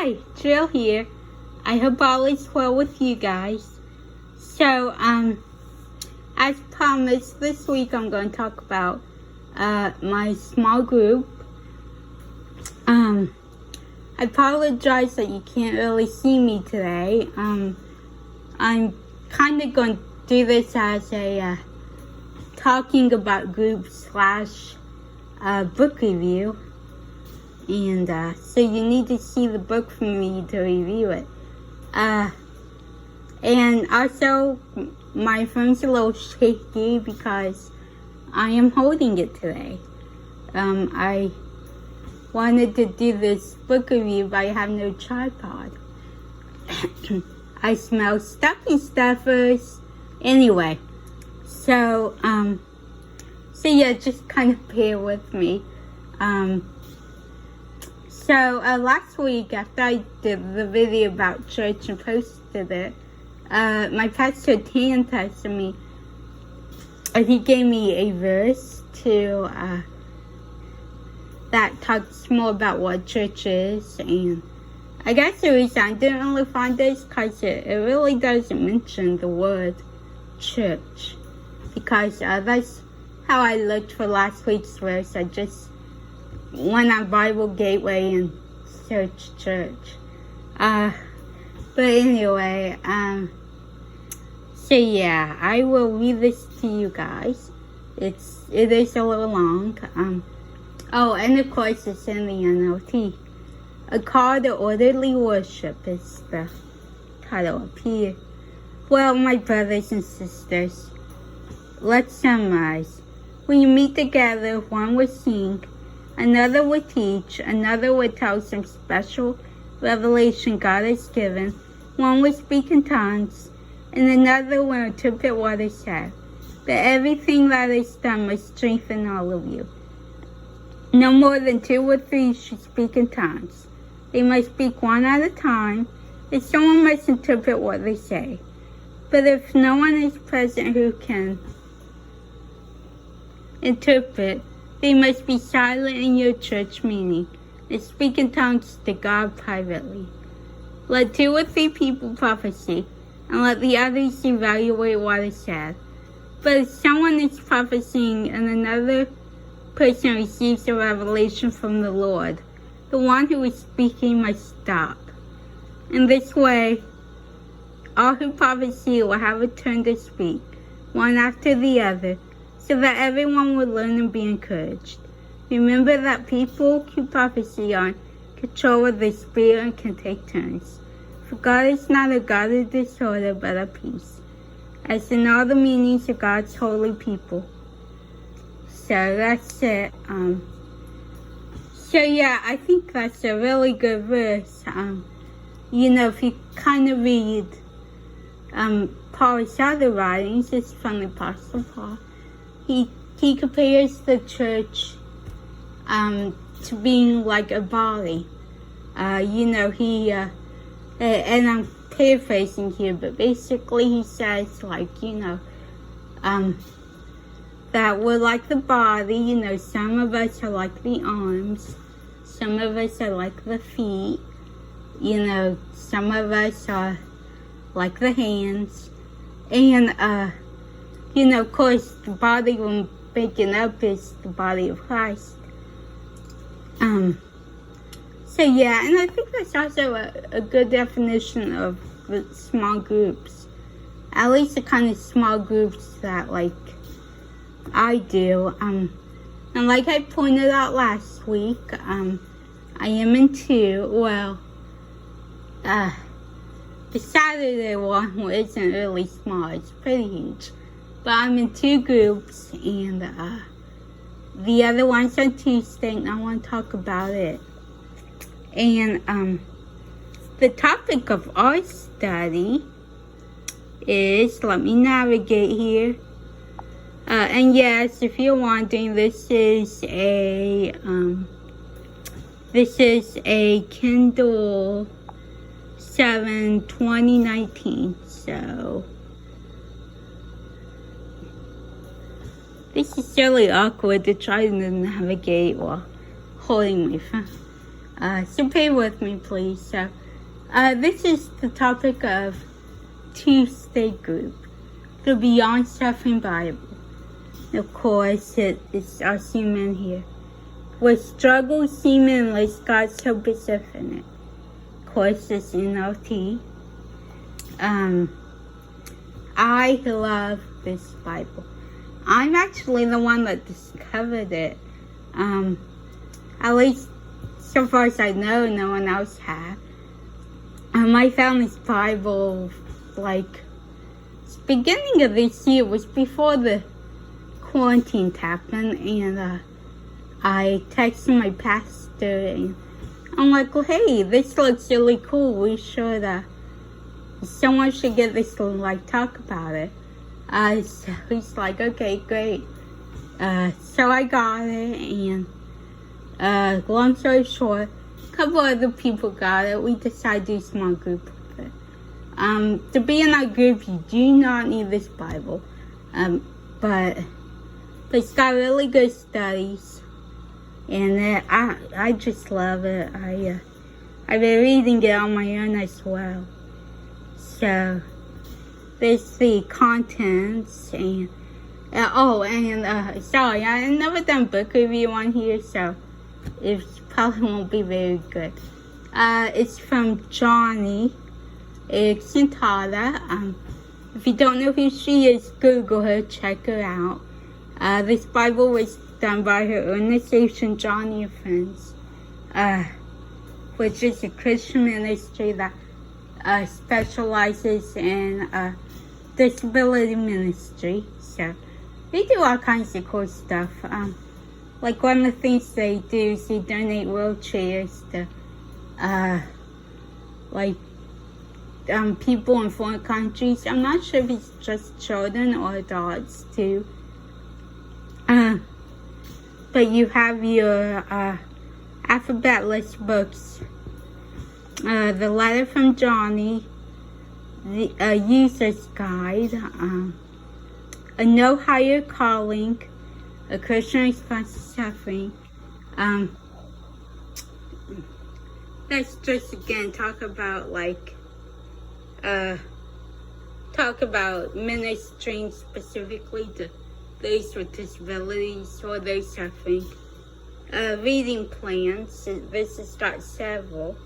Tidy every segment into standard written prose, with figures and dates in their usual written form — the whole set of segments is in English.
Hi, Jill here. I hope all is well with you guys. So, as promised, this week I'm going to talk about my small group. I apologize that you can't really see me today. I'm kind of going to do this as a talking about group / book review. And so you need to see the book from me to review it. And also, my phone's a little shaky because I am holding it today. I wanted to do this book review, but I have no tripod. I smell stocking stuffers. Anyway, so yeah, just kind of bear with me. So last week, after I did the video about church and posted it, my pastor Tan texted me, and he gave me a verse to that talks more about what church is. And I guess the reason I didn't really find this because it really doesn't mention the word church, because that's how I looked for last week's verse. I just went on Bible Gateway and searched church. But anyway, so yeah, I will read this to you guys. It is a little long. Oh, and of course it's in the NLT. A Call to Orderly Worship is the title up here. Well, my brothers and sisters, let's summarize. When you meet together, one will sing, another will teach, another will tell some special revelation God has given, one will speak in tongues, and another will interpret what is said. But everything that is done must strengthen all of you. No more than 2 or 3 should speak in tongues. They must speak one at a time, and someone must interpret what they say. But if no one is present who can interpret, they must be silent in your church meeting and speak in tongues to God privately. Let 2 or 3 people prophesy, and let the others evaluate what is said. But if someone is prophesying and another person receives a revelation from the Lord, the one who is speaking must stop. In this way, all who prophesy will have a turn to speak, one after the other, so that everyone will learn and be encouraged. Remember that people who prophesy are in control of the Spirit and can take turns. For God is not a God of disorder, but of peace, as in all the meanings of God's holy people. So that's it. So yeah, I think that's a really good verse. If you kind of read Paul's other writings, it's from the Apostle Paul. He compares the church to being like a body. And I'm paraphrasing here, but basically he says that we're like the body. Some of us are like the arms, some of us are like the feet, some of us are like the hands, and of course, the body we're making up is the body of Christ. So yeah, and I think that's also a good definition of the small groups. At least the kind of small groups that, I do. And like I pointed out last week, I am in 2. Well, the Saturday one isn't really small. It's pretty huge. But I'm in 2 groups, and the other one's on Tuesday, and I want to talk about it. And the topic of our study is, let me navigate here. And yes, if you're wondering, this is a Kindle 7 2019. So this is really awkward to try to navigate while holding my phone. So pay with me, please. So, this is the topic of Tuesday group, the Beyond Suffering Bible. Of course, it's our semen here. With struggle, seemingly, God's hope is infinite. Of course, it's NLT. I love this Bible. I'm actually the one that discovered it. At least so far as I know, no one else had. I found this Bible beginning of this year. It was before the quarantine happened, and I texted my pastor, and I'm like, well, hey, this looks really cool. We should, someone should get this to talk about it. So he's like, okay, great. So I got it, and long story short, a couple other people got it. We decided to do a small group with it. To be in that group, you do not need this Bible. But it's got really good studies, and I just love it. I've been reading it on my own as well. So there's the contents, and sorry, I've never done book review on here, so it probably won't be very good. It's from Johnny Erickson Tada. If you don't know who she is, Google her, check her out. This Bible was done by her organization, Johnny and Friends, which is a Christian ministry that specializes in disability ministry. So they do all kinds of cool stuff. One of the things they do is they donate wheelchairs to people in foreign countries. I'm not sure if it's just children or adults too. But you have your alphabet list books, the letter from Johnny, the user's guide, a no higher calling, a Christian response to suffering. Let's just again talk about ministering specifically to those with disabilities or those suffering. Reading plans. This has got several.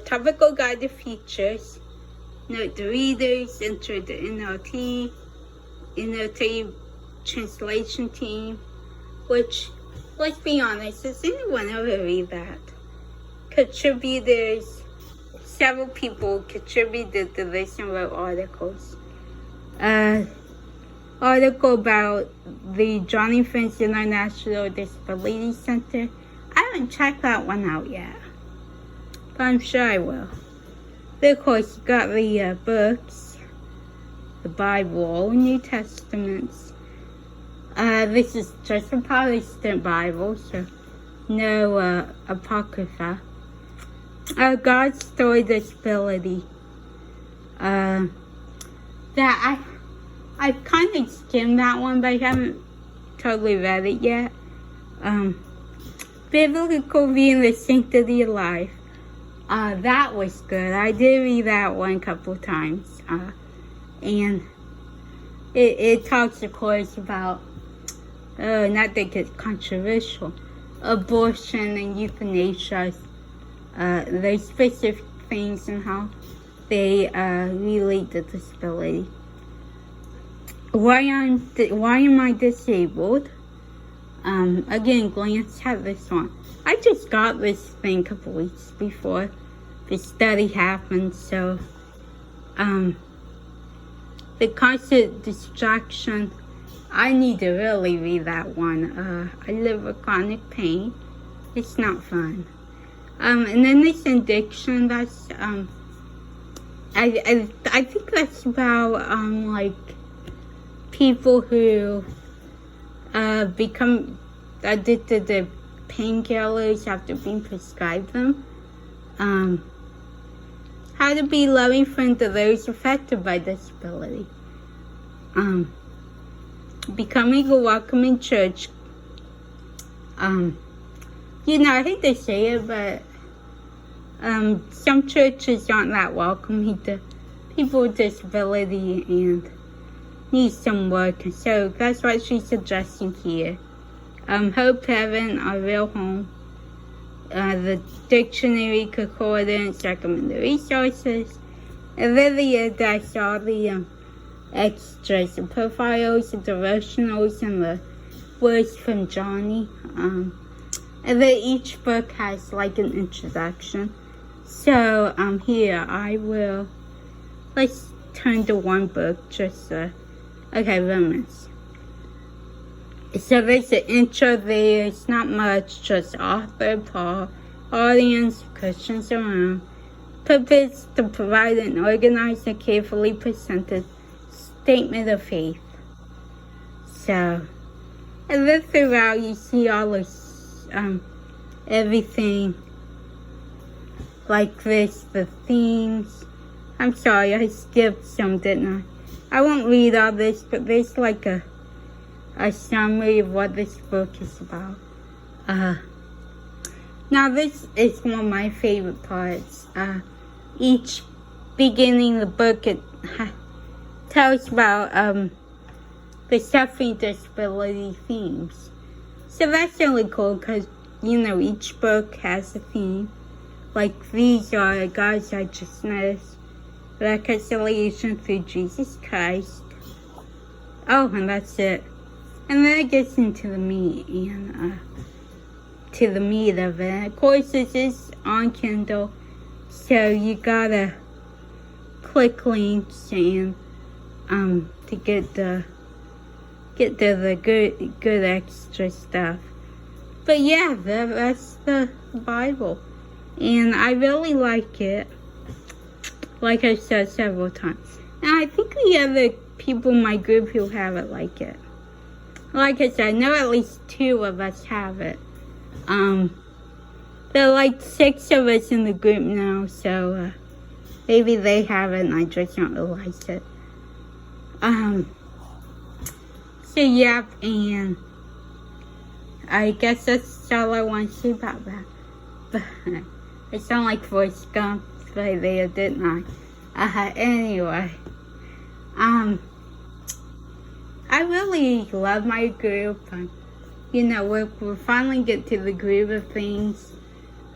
Topical guided features. Note the readers. Enter the NLT translation team. Which, let's be honest, does anyone ever read that? Contributors. Several people contributed to this and wrote articles. Article about the Johnny Friends International Disability Center. I haven't checked that one out yet, but I'm sure I will. Then, of course, you got the books, the Bible, New Testaments. This is just a Protestant Bible, so no Apocrypha. God's Story Disability. That I've kind of skimmed that one, but I haven't totally read it yet. Biblical View and the Sanctity of Life. That was good. I did read that one a couple of times. And it talks, of course, about, not that it's controversial, abortion and euthanasia. Those specific things and how they relate to disability. Why am I disabled? Again, glance at this one. I just got this thing a couple weeks before the study happened, so the constant distraction, I need to really read that one. I live with chronic pain. It's not fun. And then this addiction, that's I think that's about people who become addicted to painkillers after being prescribed them. How to be loving friend to those affected by disability. Becoming a welcoming church. I hate to say it, but some churches aren't that welcoming to people with disability and need some work. So that's what she's suggesting here. Hope Heaven, Our Real Home, the dictionary, concordance, recommended resources, a video that's all the extras, the profiles, the devotionals, and the words from Johnny. And then each book has like an introduction. So here let's turn to one book, just okay, Romans. So there's an intro there. It's not much, just author, Paul, audience, Christians around. Purpose to provide an organized and carefully presented statement of faith. So, and then throughout you see all this, everything like this, the themes. I'm sorry, I skipped some, didn't I? I won't read all this, but there's like a summary of what this book is about. Now this is one of my favorite parts. Each beginning of the book, it tells about the suffering disability themes. So that's really cool because, each book has a theme. Like these are God's righteousness, reconciliation through Jesus Christ. Oh, and that's it. And then it gets into the meat and to the meat of it. Of course, this is on Kindle, so you gotta click links and to get the good extra stuff. But yeah, that's the Bible, and I really like it. Like I said several times, and I think the other people in my group who have it like it. Like I said, I know at least 2 of us have it. There are like 6 of us in the group now, so maybe they have it and I just don't realize it. So yeah, and I guess that's all I want to say about that. But I sound like Forrest Gump right there, didn't I? Anyway, I really love my group. We're finally get to the groove of things.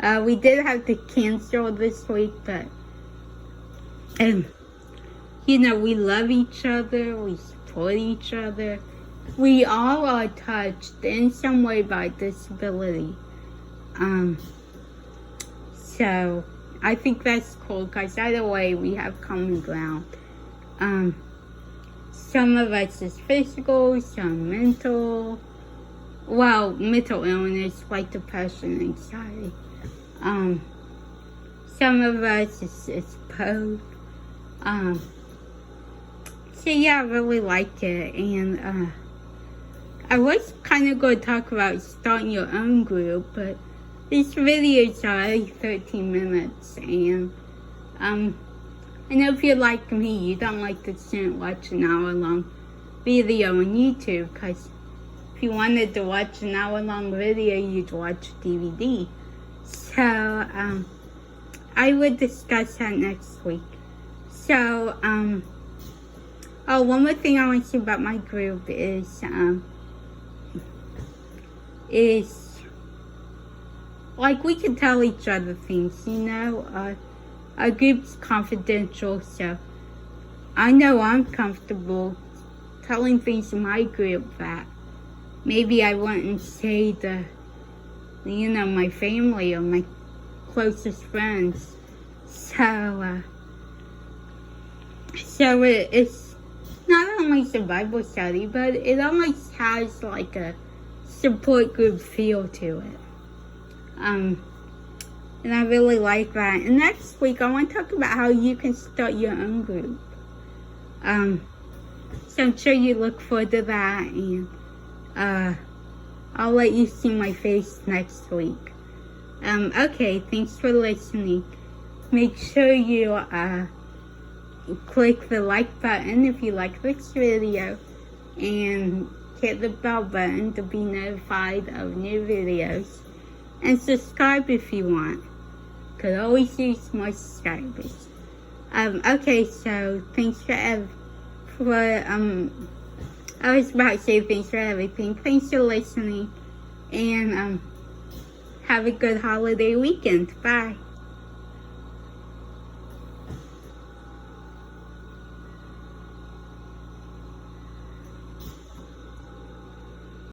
We did have to cancel this week, but we love each other. We support each other. We all are touched in some way by disability. So I think that's cool because either way we have common ground. Some of us is physical, some mental. Well, mental illness like depression, anxiety. Some of us is both. So yeah, I really like it, and I was kind of going to talk about starting your own group, but these videos are only 13 minutes, and I know if you're like me, you don't like to sit and watch an hour-long video on YouTube, because if you wanted to watch an hour-long video, you'd watch a DVD. So, I would discuss that next week. So, one more thing I want to say about my group is like we can tell each other things, our group's confidential, so I know I'm comfortable telling things in my group that maybe I wouldn't say to, my family or my closest friends. So it's not only a Bible study, but it almost has like a support group feel to it. And I really like that. And next week, I want to talk about how you can start your own group. So I'm sure you look forward to that, and I'll let you see my face next week. Okay, thanks for listening. Make sure you click the like button if you like this video, and hit the bell button to be notified of new videos. And subscribe if you want. Could always use more subscribers. Okay, so thanks for I was about to say thanks for everything. Thanks for listening. And have a good holiday weekend. Bye.